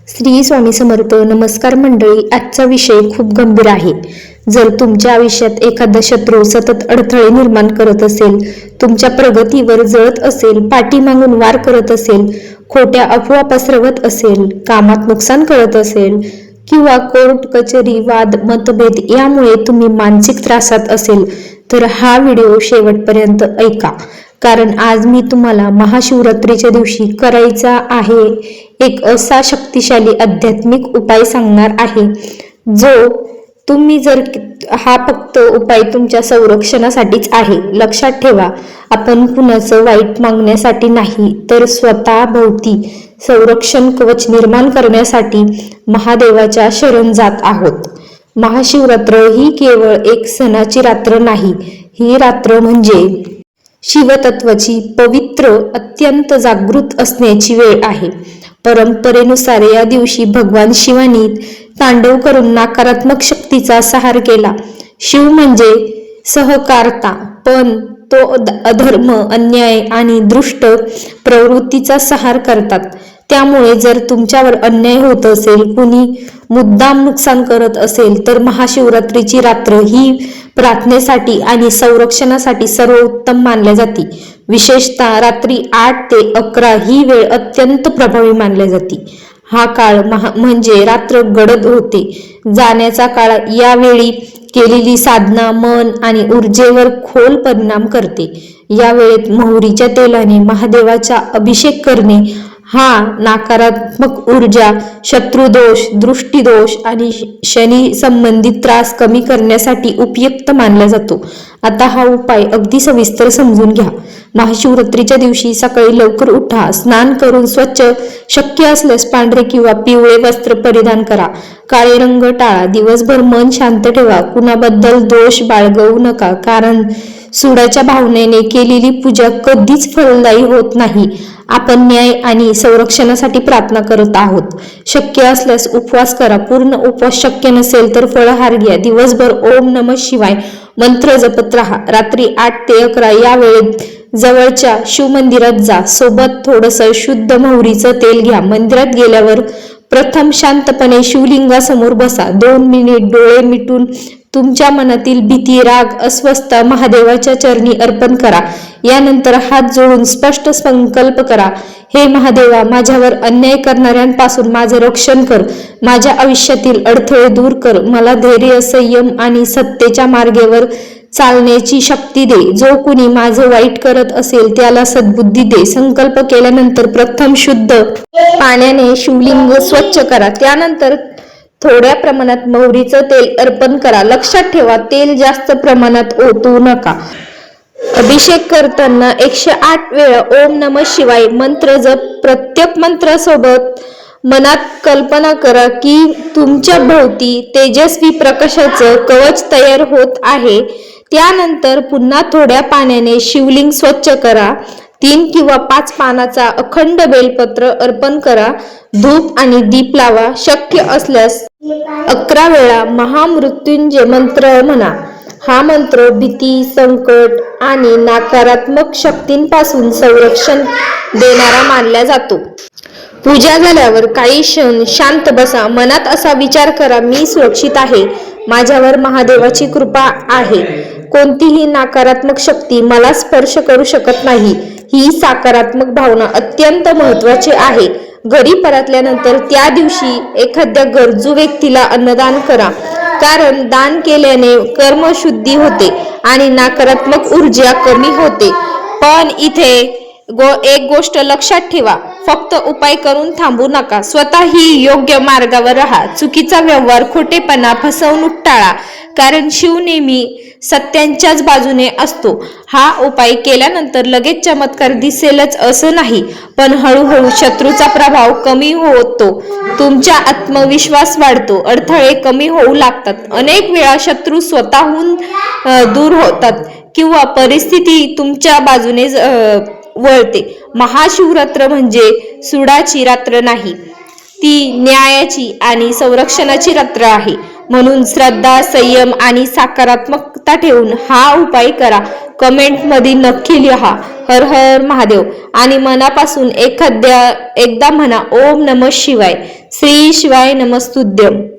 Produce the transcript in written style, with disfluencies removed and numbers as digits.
श्री स्वामी समर्थ. नमस्कार मंडळी. आजचा विषय खूप गंभीर आहे. जर तुमच्या आयुष्यात एखादा शत्रू सतत अडथळे निर्माण करत असेल, तुमच्या प्रगतीवर जळत असेल, पाठीमागून वार करत असेल, खोट्या अफवा पसरवत असेल, कामात नुकसान करत असेल किंवा कोर्ट कचेरी वाद मतभेद यामुळे तुम्ही मानसिक त्रासात असेल तर हा व्हिडिओ शेवटपर्यंत ऐका. कारण आज मी तुम्हाला महाशिवरात्रीच्या दिवशी करायचा आहे एक असा शक्तिशाली आध्यात्मिक उपाय सांगणार आहे जो तुम्ही जर हा फक्त उपाय तुमच्या संरक्षणासाठीच आहे. लक्षात ठेवा, आपण कुणाचं वाईट मागण्यासाठी नाही तर स्वतः भोवती संरक्षण कवच निर्माण करण्यासाठी महादेवाच्या शरण जात आहोत. महाशिवरात्र ही केवळ एक सणाची रात्र नाही, ही रात्र म्हणजे शिवतत्वाची पवित्र अत्यंत जागृत असण्याची वेळ आहे. परंपरेनुसार या दिवशी भगवान शिवानी तांडव करून नकारात्मक शक्तीचा संहार केला. शिव म्हणजे सहकारता, पण तो अधर्म, अन्याय आणि दुष्ट प्रवृत्तीचा संहार करतात. त्यामुळे जर तुमच्यावर अन्याय होत असेल, कुणी मुद्दाम नुकसान करत असेल तर महाशिवरात्रीची रात्र ही प्रार्थनेसाठी आणि संरक्षणासाठी सर्वोत्तम मानल्या जाते. विशेषतः रात्री 8 ते 11 ही वेळ अत्यंत प्रभावी मानल्या जाते. हा काळ म्हणजे रात्र गडद होते जाण्याचा काळ. यावेळी केलेली साधना मन आणि ऊर्जेवर खोल परिणाम करते. या वेळेत मोहरीच्या तेलाने महादेवाचा अभिषेक करणे हा नकारात्मक ऊर्जा, शत्रुदोष, दृष्टीदोष आणि शनी संबंधित त्रास कमी करण्यासाठी उपयुक्त मानला जातो. आता हा उपाय अगदी सविस्तर समजून घ्या. महाशिवरात्रीच्या दिवशी सकाळी लवकर उठा, स्नान करून स्वच्छ, शक्य असल्यास पांढरे किंवा पिवळे वस्त्र परिधान करा. काळे रंग टाळा. दिवसभर मन शांत ठेवा. कुणाबद्दल दोष बाळगवू नका, कारण सुडाच्या भावनेने केलेली पूजा कधीच फलदायी होत नाही. आपण न्याय आणि संरक्षणासाठी प्रार्थना करत आहोत. शक्य असल्यास उपवास करा. पूर्ण उपवास शक्य नसेल तर फळाहार घ्या. दिवसभर ओम नमः शिवाय मंत्र जपत राहा. रात्री 8 ते 11 या वेळेत जवळच्या शिवमंदिरात जा. सोबत थोडंसं शुद्ध मोहरीचं तेल घ्या. मंदिरात गेल्यावर प्रथम शांतपणे शिवलिंगासमोर बसा. 2 मिनिट डोळे मिटून तुमच्या मनातील भीती, राग, अस्वस्थता महादेवाच्या चरणी अर्पण करा. यानंतर हात जोडून स्पष्ट संकल्प करा, हे महादेवा, माझ्यावर अन्याय करणाऱ्यांपासून माझे रक्षण कर. माझ्या आयुष्यातील अडथळे दूर कर. मला धैर्य, संयम आणि सत्तेच्या मार्गावर चालण्याची शक्ती दे. जो कुणी माझं वाईट करत असेल त्याला सद्बुद्धी दे. संकल्प केल्यानंतर प्रथम शुद्ध पाण्याने शिवलिंग स्वच्छ करा. त्यानंतर थोड्या प्रमाणात मोहरीचं तेल अर्पण करा. लक्षात ठेवा, तेल जास्त प्रमाणात ओतू नका. अभिषेक करताना 108 वेळा ओम नमः शिवाय मंत्र जप. प्रत्येक मंत्रासोबत मनात कल्पना करा की तुमच्या भोवती तेजस्वी प्रकाशाचं कवच तयार होत आहे. त्यानंतर पुन्हा थोड्या पाण्याने शिवलिंग स्वच्छ करा. 3 किंवा 5 पानाचा अखंड बेलपत्र अर्पण करा. धूप आणि दीप लावा. शक्य असल्यास 11 वेळा महामृत्युंजय मंत्र म्हणा. हा मंत्र भीती, संकट आणि नकारात्मक शक्तींपासून संरक्षण देणारा मानला जातो. पूजा झाल्यावर काही क्षण शांत बसा. मनात असा विचार करा, मी सुरक्षित आहे, माझ्यावर महादेवाची कृपा आहे, कोणतीही नकारात्मक शक्ती मला स्पर्श करू शकत नाही. ही सकारात्मक भावना अत्यंत महत्त्वाची आहे. घरी परतल्यानंतर त्या दिवशी एखाद्या गरजू व्यक्तीला अन्नदान करा, कारण दान केल्याने कर्मशुद्धी होते आणि नकारात्मक ऊर्जा कमी होते. पण इथे एक गोष्ट लक्षात ठेवा, फक्त उपाय करून थांबू नका. स्वतःही योग्य मार्गावर राहा. चुकीचा व्यवहार, खोटेपणा, फसवणूक टाळा, कारण शिव नेहमी सत्यांच्याच बाजूने असतो. हा उपाय केल्यानंतर लगेच चमत्कार दिसेलच असं नाही, पण हळूहळू शत्रूचा प्रभाव कमी होतो, तुमचा आत्मविश्वास वाढतो, अडथळे कमी होऊ लागतात. अनेक वेळा शत्रू स्वतःहून दूर होतात किंवा परिस्थिती तुमच्या बाजूने वळते. महाशिवरात्र म्हणजे सुडाची रात्र नाही, ती न्यायाची आणि संरक्षणाची रात्र आहे. म्हणून श्रद्धा, संयम आणि सकारात्मकता ठेवून हा उपाय करा. कमेंट मध्ये नक्की लिहा हर हर महादेव आणि मनापासून एकदा म्हणा ओम नमः शिवाय. श्री शिवाय नमस्तुभ्यं.